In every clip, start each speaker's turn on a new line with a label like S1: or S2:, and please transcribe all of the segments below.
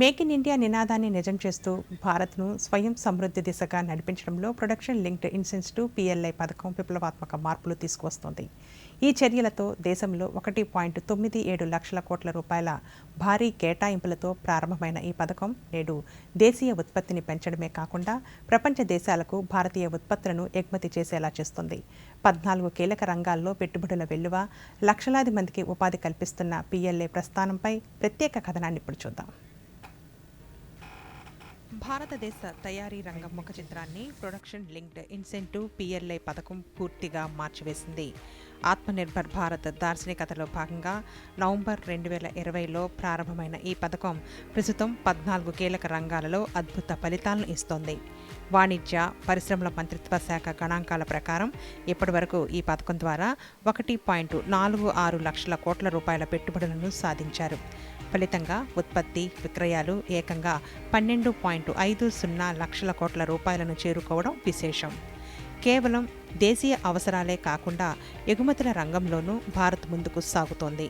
S1: Make in India నినాదాన్ని నిజం చేస్తూ భారత్ను స్వయం సమృద్ధి దిశగా నడిపించడంలో ప్రొడక్షన్ లింక్డ్ ఇన్సెన్సిటివ్ PLI పథకం విప్లవాత్మక మార్పులు తీసుకువస్తోంది. ఈ చర్యలతో దేశంలో 1.97 లక్షల కోట్ల రూపాయల భారీ కేటాయింపులతో ప్రారంభమైన ఈ పథకం నేడు దేశీయ ఉత్పత్తిని పెంచడమే కాకుండా ప్రపంచ దేశాలకు భారతీయ ఉత్పత్తులను ఎగుమతి చేసేలా చేస్తుంది. 14 కీలక రంగాల్లో పెట్టుబడుల వెల్లువ, లక్షలాది మందికి ఉపాధి కల్పిస్తున్న PLI ప్రస్థానంపై ప్రత్యేక కథనాన్ని ఇప్పుడు చూద్దాం. భారతదేశ తయారీ రంగం ముఖ చిత్రాన్ని ప్రొడక్షన్ లింక్డ్ ఇన్సెంటివ్ PLI పథకం పూర్తిగా మార్చివేసింది. ఆత్మనిర్భర్ భారత్ దార్శనికతలో భాగంగా నవంబర్ 2020లో ప్రారంభమైన ఈ పథకం ప్రస్తుతం 14 కీలక రంగాలలో అద్భుత ఫలితాలను ఇస్తోంది. వాణిజ్య పరిశ్రమల మంత్రిత్వ శాఖ గణాంకాల ప్రకారం ఇప్పటివరకు ఈ పథకం ద్వారా 1.46 లక్షల కోట్ల రూపాయల పెట్టుబడులను సాధించారు. ఫలితంగా ఉత్పత్తి విక్రయాలు ఏకంగా 12.50 లక్షల కోట్ల రూపాయలను చేరుకోవడం విశేషం. కేవలం దేశీయ అవసరాలే కాకుండా ఎగుమతుల రంగంలోనూ భారత్ ముందుకు సాగుతోంది.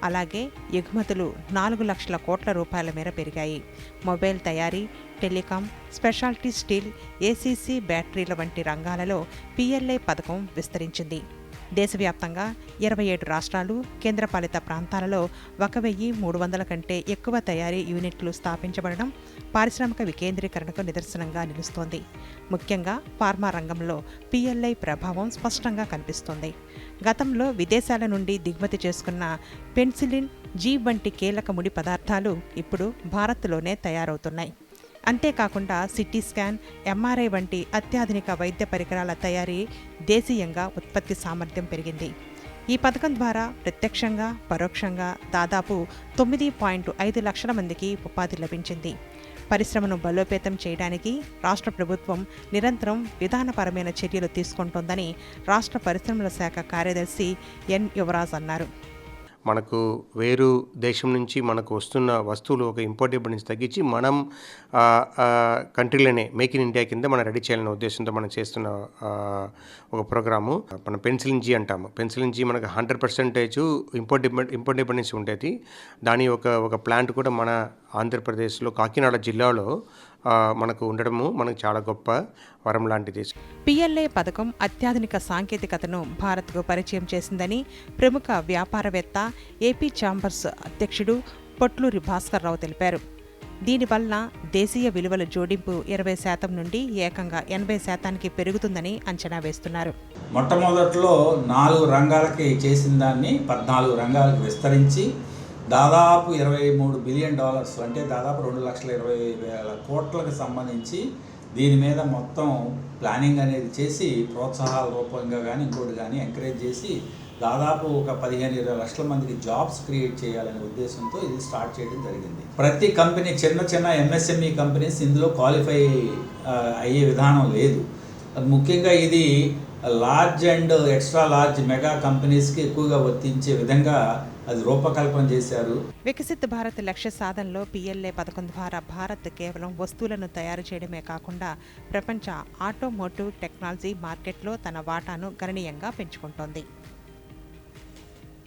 S1: అలాగే ఎగుమతులు 4 లక్షల కోట్ల రూపాయల మేర పెరిగాయి. మొబైల్ తయారీ, టెలికాం, స్పెషాలిటీ స్టీల్, ACC బ్యాటరీల వంటి రంగాలలో PLI పథకం విస్తరించింది. దేశవ్యాప్తంగా 27 రాష్ట్రాలు, కేంద్రపాలిత ప్రాంతాలలో 1300 కంటే ఎక్కువ తయారీ యూనిట్లు స్థాపించబడడం పారిశ్రామిక వికేంద్రీకరణకు నిదర్శనంగా నిలుస్తోంది. ముఖ్యంగా ఫార్మా రంగంలో PLI ప్రభావం స్పష్టంగా కనిపిస్తోంది. గతంలో విదేశాల నుండి దిగుమతి చేసుకున్న పెన్సిలిన్, G వంటి కీలక ముడి పదార్థాలు ఇప్పుడు భారత్లోనే తయారవుతున్నాయి. అంతేకాకుండా సిటీ స్కాన్, MRI వంటి అత్యాధునిక వైద్య పరికరాల తయారీ దేశీయంగా ఉత్పత్తి సామర్థ్యం పెరిగింది. ఈ పథకం ద్వారా ప్రత్యక్షంగా పరోక్షంగా దాదాపు 9.5 లక్షల మందికి ఉపాధి లభించింది. పరిశ్రమను బలోపేతం చేయడానికి రాష్ట్ర ప్రభుత్వం నిరంతరం విధానపరమైన చర్యలు తీసుకుంటోందని రాష్ట్ర పరిశ్రమల శాఖ కార్యదర్శి N. యువరాజ్ అన్నారు.
S2: మనకు వేరు దేశం నుంచి మనకు వస్తున్న వస్తువులు ఒక ఇంపోర్ట్ నుంచి తగ్గించి మనం కంట్రీలోనే మేక్ ఇన్ ఇండియా కింద మనం రెడీ చేయాలనే ఉద్దేశంతో మనం చేస్తున్న ఒక ప్రోగ్రాము. మనం పెన్సిలిన్ G అంటాము. పెన్సిలిన్ G మనకు 100% ఇంపోర్ట్ డిపెండెన్సీ ఉండేది. దాని ఒక ప్లాంట్ కూడా మన ఆంధ్రప్రదేశ్లో కాకినాడ జిల్లాలో మనకు ఉండడము మనకు చాలా గొప్ప వరం లాంటిది.
S1: PLI పథకం అత్యాధునిక సాంకేతికతను భారత్కు పరిచయం చేసిందని ప్రముఖ వ్యాపారవేత్త, AP ఛాంబర్స్ అధ్యక్షుడు పొట్లూరి భాస్కర్ రావు తెలిపారు. దీనివల్ల దేశీయ విలువల జోడింపు 20% నుండి ఏకంగా 80%కి పెరుగుతుందని అంచనా వేస్తున్నారు.
S3: మొట్టమొదట్లో 4 రంగాలకి చేసిన దాన్ని 14 రంగాలకు విస్తరించి దాదాపు $23 బిలియన్ అంటే దాదాపు 2,20,000 కోట్లకు సంబంధించి దీని మీద మొత్తం ప్లానింగ్ అనేది చేసి ప్రోత్సాహాల రూపంగా కానీ ఇంకోటి కానీ ఎంకరేజ్ చేసి దాదాపు ఒక 15-20 లక్షల మందికి జాబ్స్ క్రియేట్ చేయాలనే ఉద్దేశంతో ఇది స్టార్ట్ చేయడం జరిగింది. ప్రతి కంపెనీ చిన్న MSME కంపెనీస్ ఇందులో క్వాలిఫై అయ్యే విధానం లేదు. ముఖ్యంగా ఇది large and extra large mega కంపెనీస్కి ఎక్కువగా వర్తించే విధంగా అది రూపకల్పన చేశారు.
S1: వికసిత్ భారత్ లక్ష్య సాధనలో PLI పథకం ద్వారా భారత్ కేవలం వస్తువులను తయారు చేయడమే కాకుండా ప్రపంచ ఆటోమోటివ్ టెక్నాలజీ మార్కెట్లో తన వాటాను గణనీయంగా పెంచుకుంటోంది.